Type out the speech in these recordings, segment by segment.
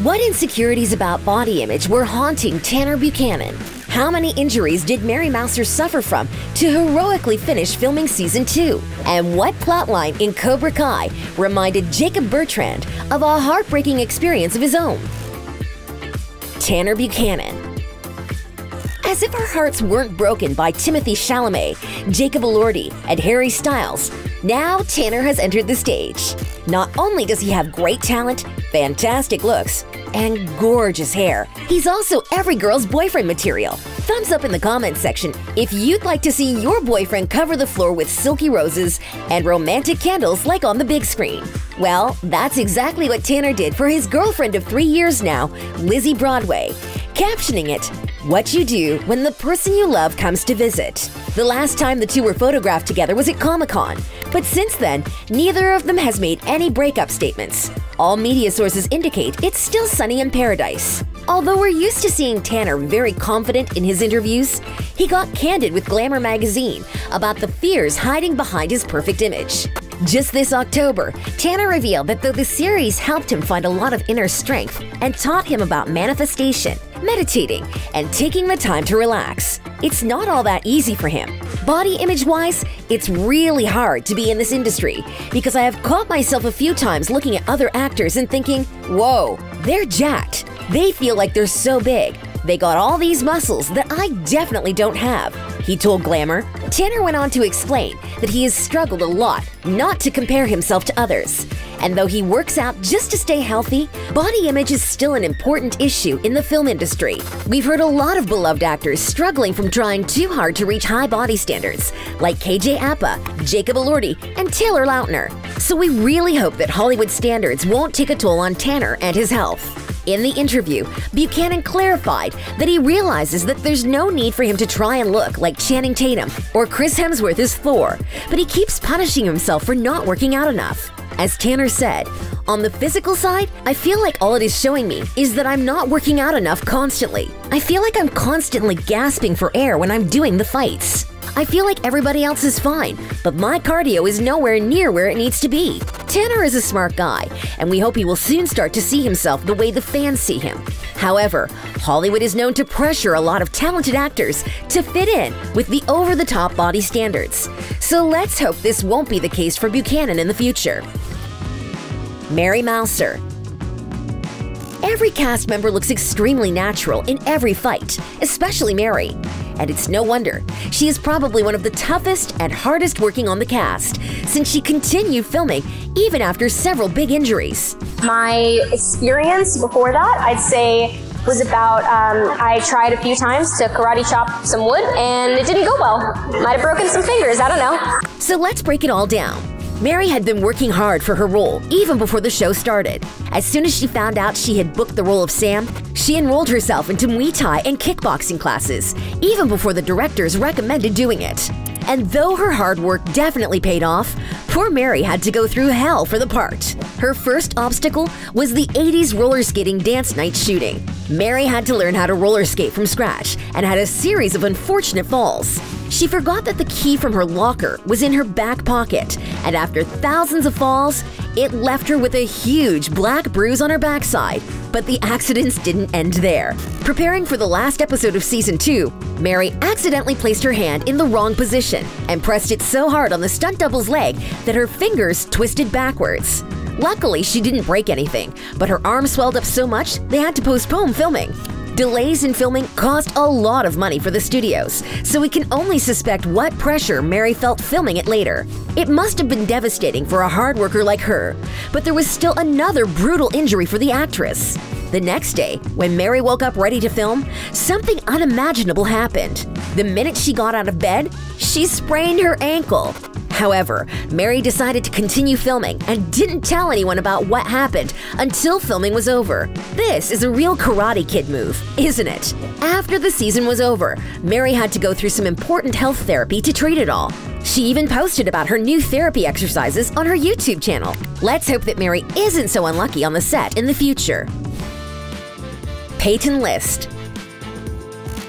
What insecurities about body image were haunting Tanner Buchanan? How many injuries did Mary Mouser suffer from to heroically finish filming Season 2? And what plotline in Cobra Kai reminded Jacob Bertrand of a heartbreaking experience of his own? Tanner Buchanan. As if our hearts weren't broken by Timothée Chalamet, Jacob Bertrand, and Harry Styles, now Tanner has entered the stage. Not only does he have great talent, fantastic looks, and gorgeous hair, he's also every girl's boyfriend material. Thumbs up in the comments section if you'd like to see your boyfriend cover the floor with silky roses and romantic candles like on the big screen. Well, that's exactly what Tanner did for his girlfriend of 3 years now, Lizzie Broadway, captioning it, "What you do when the person you love comes to visit." The last time the two were photographed together was at Comic-Con, but since then, neither of them has made any breakup statements. All media sources indicate it's still sunny in paradise. Although we're used to seeing Tanner very confident in his interviews, he got candid with Glamour magazine about the fears hiding behind his perfect image. Just this October, Tanner revealed that though the series helped him find a lot of inner strength and taught him about manifestation, meditating, and taking the time to relax, it's not all that easy for him. Body image-wise, it's really hard to be in this industry because I have caught myself a few times looking at other actors and thinking, whoa, they're jacked. They feel like they're so big. They got all these muscles that I definitely don't have, he told Glamour. Tanner went on to explain that he has struggled a lot not to compare himself to others. And though he works out just to stay healthy, body image is still an important issue in the film industry. We've heard a lot of beloved actors struggling from trying too hard to reach high body standards, like KJ Apa, Jacob Bertrand, and Taylor Lautner. So we really hope that Hollywood standards won't take a toll on Tanner and his health. In the interview, Buchanan clarified that he realizes that there's no need for him to try and look like Channing Tatum or Chris Hemsworth as Thor, but he keeps punishing himself for not working out enough. As Tanner said, "On the physical side, I feel like all it is showing me is that I'm not working out enough constantly. I feel like I'm constantly gasping for air when I'm doing the fights. I feel like everybody else is fine, but my cardio is nowhere near where it needs to be." Tanner is a smart guy, and we hope he will soon start to see himself the way the fans see him. However, Hollywood is known to pressure a lot of talented actors to fit in with the over-the-top body standards. So let's hope this won't be the case for Buchanan in the future. Mary Mouser. Every cast member looks extremely natural in every fight, especially Mary. And it's no wonder. She is probably one of the toughest and hardest working on the cast, since she continued filming even after several big injuries. My experience before that, I'd say, was about, I tried a few times to karate chop some wood and it didn't go well. Might have broken some fingers, I don't know. So let's break it all down. Mary had been working hard for her role even before the show started. As soon as she found out she had booked the role of Sam, she enrolled herself into Muay Thai and kickboxing classes, even before the directors recommended doing it. And though her hard work definitely paid off, poor Mary had to go through hell for the part. Her first obstacle was the 80s roller skating dance night shooting. Mary had to learn how to roller skate from scratch and had a series of unfortunate falls. She forgot that the key from her locker was in her back pocket, and after thousands of falls, it left her with a huge black bruise on her backside. But the accidents didn't end there. Preparing for the last episode of Season 2, Mary accidentally placed her hand in the wrong position and pressed it so hard on the stunt double's leg that her fingers twisted backwards. Luckily, she didn't break anything, but her arm swelled up so much they had to postpone filming. Delays in filming cost a lot of money for the studios, so we can only suspect what pressure Mary felt filming it later. It must have been devastating for a hard worker like her, but there was still another brutal injury for the actress. The next day, when Mary woke up ready to film, something unimaginable happened. The minute she got out of bed, she sprained her ankle. However, Mary decided to continue filming and didn't tell anyone about what happened until filming was over. This is a real Karate Kid move, isn't it? After the season was over, Mary had to go through some important health therapy to treat it all. She even posted about her new therapy exercises on her YouTube channel. Let's hope that Mary isn't so unlucky on the set in the future. Peyton List.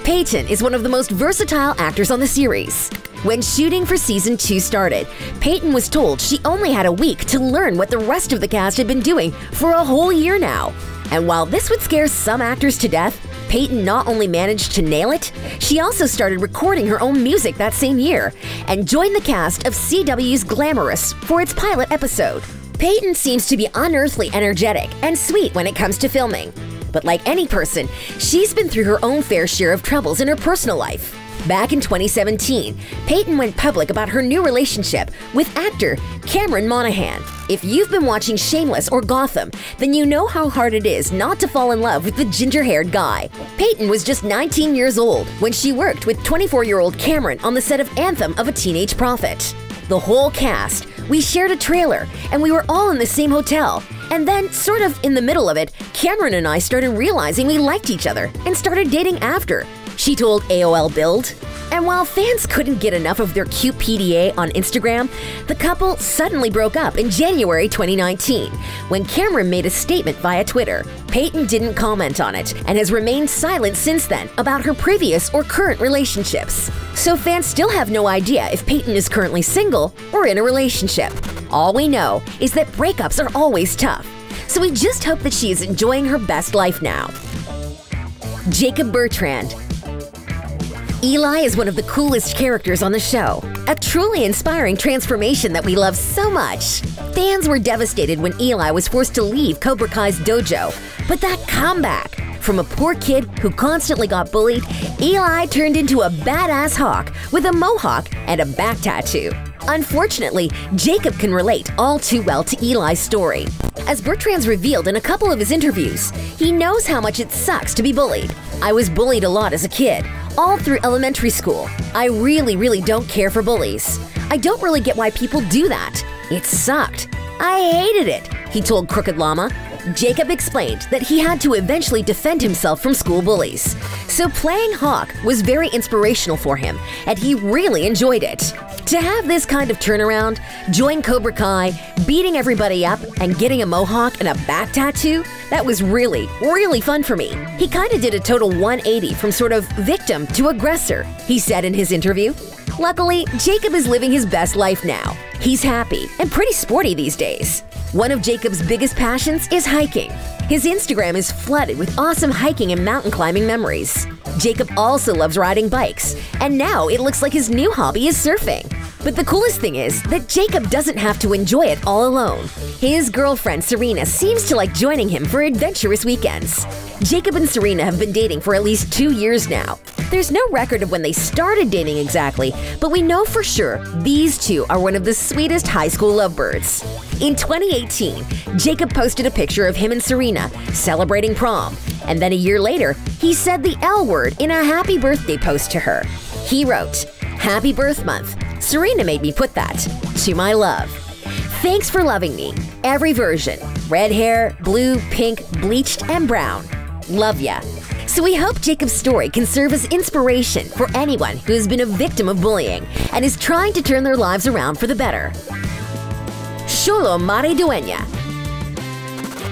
Peyton is one of the most versatile actors on the series. When shooting for Season 2 started, Peyton was told she only had a week to learn what the rest of the cast had been doing for a whole year now. And while this would scare some actors to death, Peyton not only managed to nail it, she also started recording her own music that same year and joined the cast of CW's Glamorous for its pilot episode. Peyton seems to be unearthly energetic and sweet when it comes to filming. But like any person, she's been through her own fair share of troubles in her personal life. Back in 2017, Peyton went public about her new relationship with actor Cameron Monaghan. If you've been watching Shameless or Gotham, then you know how hard it is not to fall in love with the ginger-haired guy. Peyton was just 19 years old when she worked with 24-year-old Cameron on the set of Anthem of a Teenage Prophet. The whole cast, we shared a trailer, and we were all in the same hotel. And then, sort of in the middle of it, Cameron and I started realizing we liked each other and started dating after, she told AOL Build. And while fans couldn't get enough of their cute PDA on Instagram, the couple suddenly broke up in January 2019 when Cameron made a statement via Twitter. Peyton didn't comment on it and has remained silent since then about her previous or current relationships. So fans still have no idea if Peyton is currently single or in a relationship. All we know is that breakups are always tough, so we just hope that she is enjoying her best life now. Jacob Bertrand. Eli is one of the coolest characters on the show, a truly inspiring transformation that we love so much. Fans were devastated when Eli was forced to leave Cobra Kai's dojo, but that comeback! From a poor kid who constantly got bullied, Eli turned into a badass hawk with a mohawk and a back tattoo. Unfortunately, Jacob can relate all too well to Eli's story. As Bertrand's revealed in a couple of his interviews, he knows how much it sucks to be bullied. I was bullied a lot as a kid, all through elementary school. I really don't care for bullies. I don't really get why people do that. It sucked. I hated it, he told Crooked Llama. Jacob explained that he had to eventually defend himself from school bullies. So playing Hawk was very inspirational for him, and he really enjoyed it. To have this kind of turnaround, join Cobra Kai, beating everybody up, and getting a mohawk and a back tattoo, that was really fun for me. He kinda did a total 180 from sort of victim to aggressor, he said in his interview. Luckily, Jacob is living his best life now. He's happy and pretty sporty these days. One of Jacob's biggest passions is hiking. His Instagram is flooded with awesome hiking and mountain climbing memories. Jacob also loves riding bikes, and now it looks like his new hobby is surfing. But the coolest thing is that Jacob doesn't have to enjoy it all alone. His girlfriend Serena seems to like joining him for adventurous weekends. Jacob and Serena have been dating for at least 2 years now. There's no record of when they started dating exactly, but we know for sure these two are one of the sweetest high school lovebirds. In 2018, Jacob posted a picture of him and Serena celebrating prom, and then a year later, he said the L word in a happy birthday post to her. He wrote, "Happy birth month. Serena made me put that. To my love. Thanks for loving me. Every version. Red hair, blue, pink, bleached, and brown. Love ya." So we hope Jacob's story can serve as inspiration for anyone who has been a victim of bullying and is trying to turn their lives around for the better. Xolo Maridueña.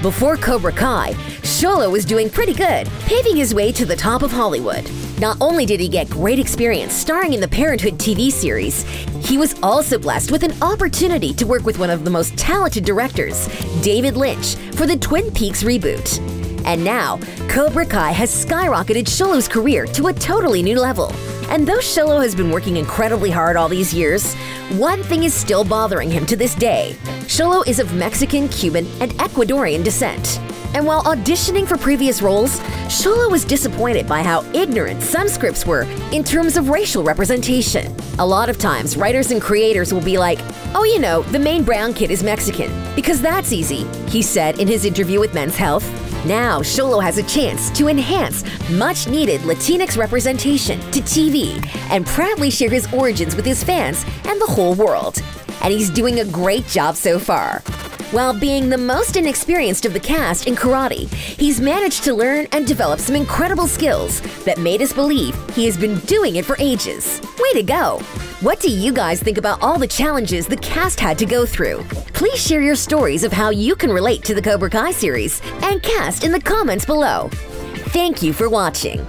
Before Cobra Kai, Xolo was doing pretty good, paving his way to the top of Hollywood. Not only did he get great experience starring in the Parenthood TV series, he was also blessed with an opportunity to work with one of the most talented directors, David Lynch, for the Twin Peaks reboot. And now, Cobra Kai has skyrocketed Xolo's career to a totally new level. And though Xolo has been working incredibly hard all these years, one thing is still bothering him to this day. Xolo is of Mexican, Cuban, and Ecuadorian descent. And while auditioning for previous roles, Xolo was disappointed by how ignorant some scripts were in terms of racial representation. A lot of times, writers and creators will be like, "Oh, you know, the main brown kid is Mexican, because that's easy," he said in his interview with Men's Health. Now, Xolo has a chance to enhance much-needed Latinx representation to TV and proudly share his origins with his fans and the whole world. And he's doing a great job so far. While being the most inexperienced of the cast in karate, he's managed to learn and develop some incredible skills that made us believe he has been doing it for ages. Way to go! What do you guys think about all the challenges the cast had to go through? Please share your stories of how you can relate to the Cobra Kai series and cast in the comments below. Thank you for watching.